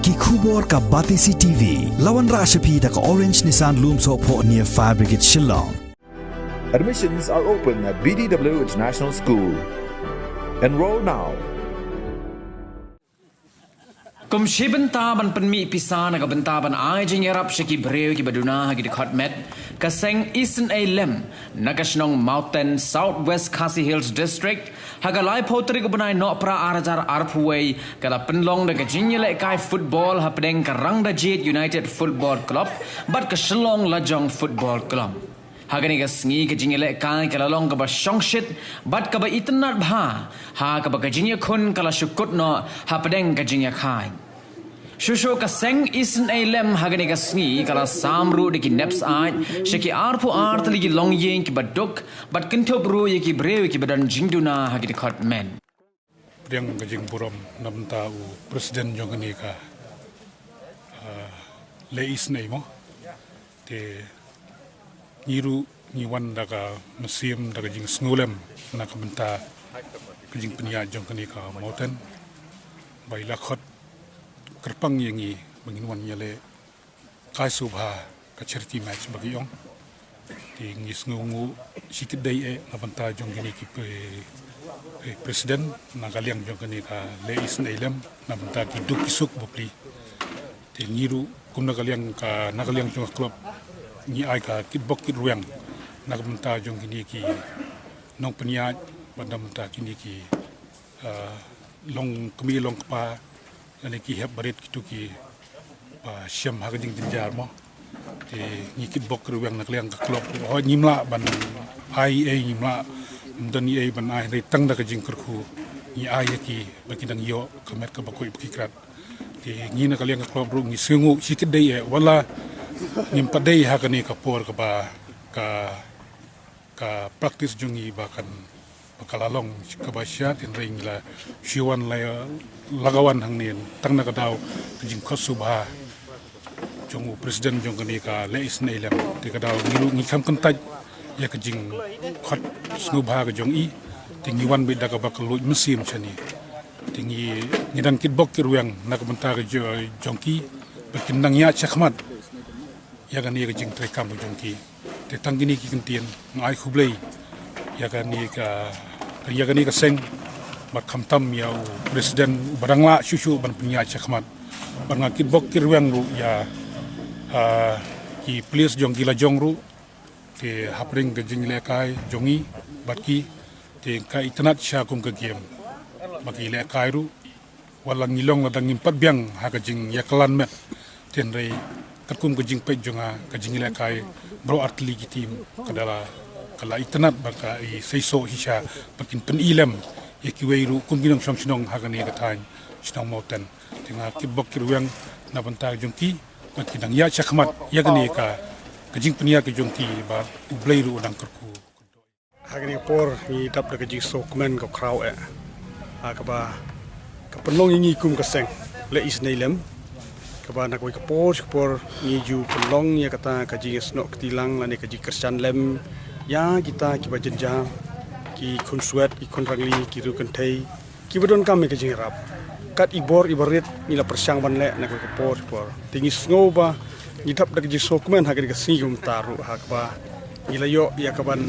ki khubor ka Batisi TV lawan rashapi da ka Orange Nissan Loomso po near Fire Brigade Shillong. Admissions are open at BDW International School. Enroll now. Kum shibenta ban Pynmih Pisa na kabenta ban ai jing yarap shiki breu ki baduna hagi dikhat met kaseng Eastern Lem Nagashnong Mountain Southwest Khasi Hills District hagalai potri ko banai no pra arajar arpuway kala penlong na Ïalehkai football hapdeng ka Rangdajied United Football Club bat ka Shillong Lajong Football Club. Hagani ka sngi ka Ïalehkai kala long ka ba shongshit bat ka ba itnat bha ha ka ba ka kun kala shukut no hapdeng ka Ïalehkai. Shusho ka seng Eastern Lem hagani ka sngi kala samru de ki neps ai sheki arpu art ligi long yeng ki baduk bat kintop ru ye ki breu ki badan jingduna hagi de khot men. Priang ka jing buram namta u president jongani ka le Eastern mo te niru niwan daga museum daga jing snulem na ka benta ka jing penya jongani ka mountain bai la khot kerpang yangi banginwan yale kai subha ka charity match bagi yong ti ngis ngungu sikit dai e nabanta jong gini ki president nagaliang jong gini ka le Eastern Lem nabanta ki dukisuk bopli ti ngiru kum nagaliang jong club ni ai ka kitbok kit ruang nabanta jong gini ki nong penya badamta kini ki long kemi long pa lani ki heb barit kitu ki pa syam hagajing tinjar mo te ngikit bok ruang nakliang ka klub ho nyimla ban ai nyimla dan ai ban ai retang da kajing kerku ni ai ki bakidang yo kamet ka bakoi pikrat te ngi nakliang ka klub ru ngi sungu sikit dai wala nyimpa dai hagani ka por ka ba ka practice jungi bakan kalalong kabasya tin ring la shiwan la lagawan hangnin tang na kadaw jing khosubha jongu president jongani ka le Eastern Lem te kadaw ngilu ngi kham kantaj ya ka jing khot snubha ka jongi tingi wan bi daga baklu musim chani tingi ngidan kitbok kiruang na ka benta ka jongki bakin nang ya chakhmat ya ga ni ka jing trekam jongki te tangini ki kentien ngai khublei ya ga ni ka seng makam tam ya presiden barangla susu ban punya chakhmat banga kitbok kirwang ru ya ki please jong gila jong ru te hapring ke Ïalehkai jongi batki te ka itnat sha kum ke game bagi Ïalehkai ru walang ngilong ladang impat biang ha ka jing yaklan met ten rei kakum ke jing pe jonga ka Ïalehkai bro artli ki team kadala kala itnat baka I seiso hisha bakin penilem yakiweiru kumginong songsinong hagani katain sinong mountain tinga kitbok kiruang nabanta jongki bakinang ya chakhmat yagani ka kajing penia ke jongki ba ubleiru udang kerku hagani por ni dap da kajing sokmen ko kraw akaba kapenlong ingi kum kaseng le Eastern Lem kaba nak wei kapor ni ju penlong ya kata kajing snok tilang lani kajing kersan lem ya kita kiba jenjang ki konsuat ki konrangli ki rukentai ki bedon kami ke jingrap kat ibarit nila persyang ban le nak ko por tinggi sngoba ni tap dak ji sokmen ha ke singum taru ha ba nila yo ya kaban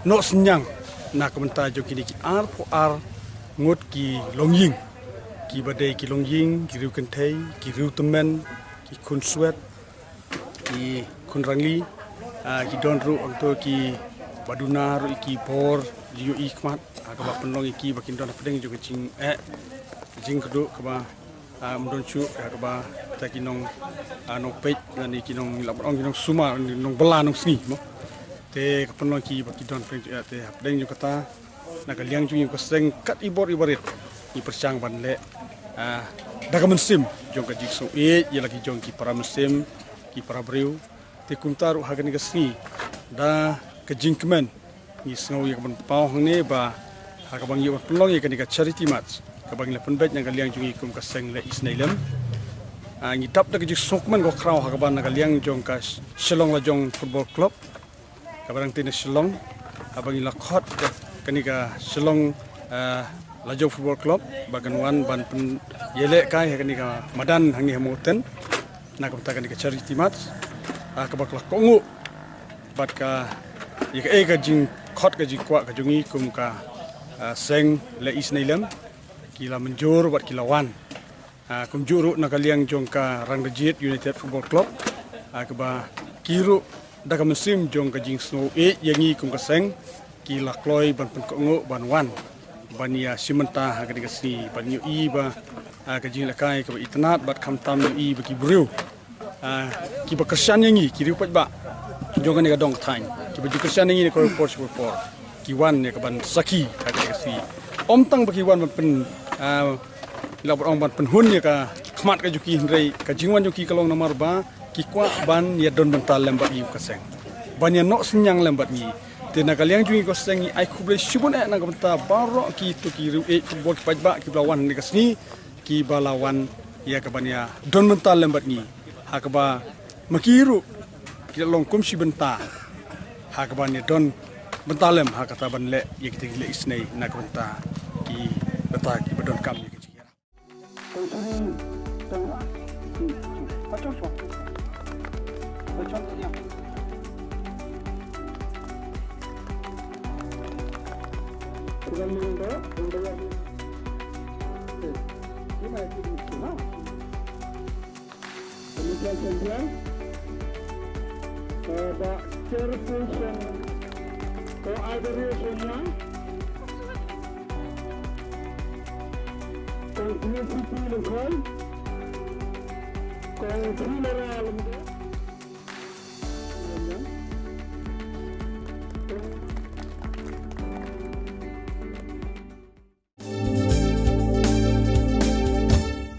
no senyang nak menta jo ki ar po ar ngut ki longying ki badai ki longying ki rukentai ki rutemen ki konsuat ki konrangli ki don ru untuk ki baduna ru iki por jiu ikmat akaba penlong iki bakin don pedeng juga jing kedu kaba mdon chu akaba ta kinong nong pej dan iki nong lapong kinong suma nong bela nong sni mo te penlong ki bakin don te pedeng juga ta nak liang ju ko seng kat ibarit ni persyang ban le daga musim jong ka jikso ya lagi jong ki para musim ki para breu te kuntaru hagani gasni da kejingkemen ni sngau yang pau hang ba hakabang yu pelong ye kanika charity match kabang le penbet yang kaliang jungi kum kaseng le Eastern Lem ngi tap da kejing sokmen go kraw hakaban na kaliang jong ka Shillong Lajong Football Club kabarang tin Shillong abang ila khot kanika Shillong Lajong Football Club bagan wan ban Ïalehkai hakani ka madan hangi hamoten nak katakan ka charity match ka bakla kongu bat ka ka jing khot ka jikwa ka jungi kum ka seng le isnailem kila menjur bat kilawan kum juru nak kaliang jong ka Rangdajied United Football Club ka ba kiru dak musim jong ka jing snow yangi kum ka seng kila kloi ban kongu ban wan bania simenta hakani ka si ban yu ba ka jing Ïalehkai ka itnat bat kham tam yu ba ki briu ki ba kersian yangi ki riu pat ba jong ka dong thain ki ba kersian yangi ko por ki wan ne ka ban saki hakani ka si om tang ba ki wan ban pen la ong ban pen hun ne ka khmat ka juki rei ka jingwan juki kalong nomor ba ki kwa ban ya don bental lembat yu ka seng ban ya no senyang lembat ni tena kaliang jungi ko seng ai kuble shibun na ka benta baro ki to ki riu football ki pajba ki lawan ne ka sni ki balawan ya ka ban ya don bental lembat ni hakaba makiru ki long kum shi benta hakaba ne don bentalem hakata ban le ya ki le isnei na ka benta ki beta ki badon kam ni ki jira Con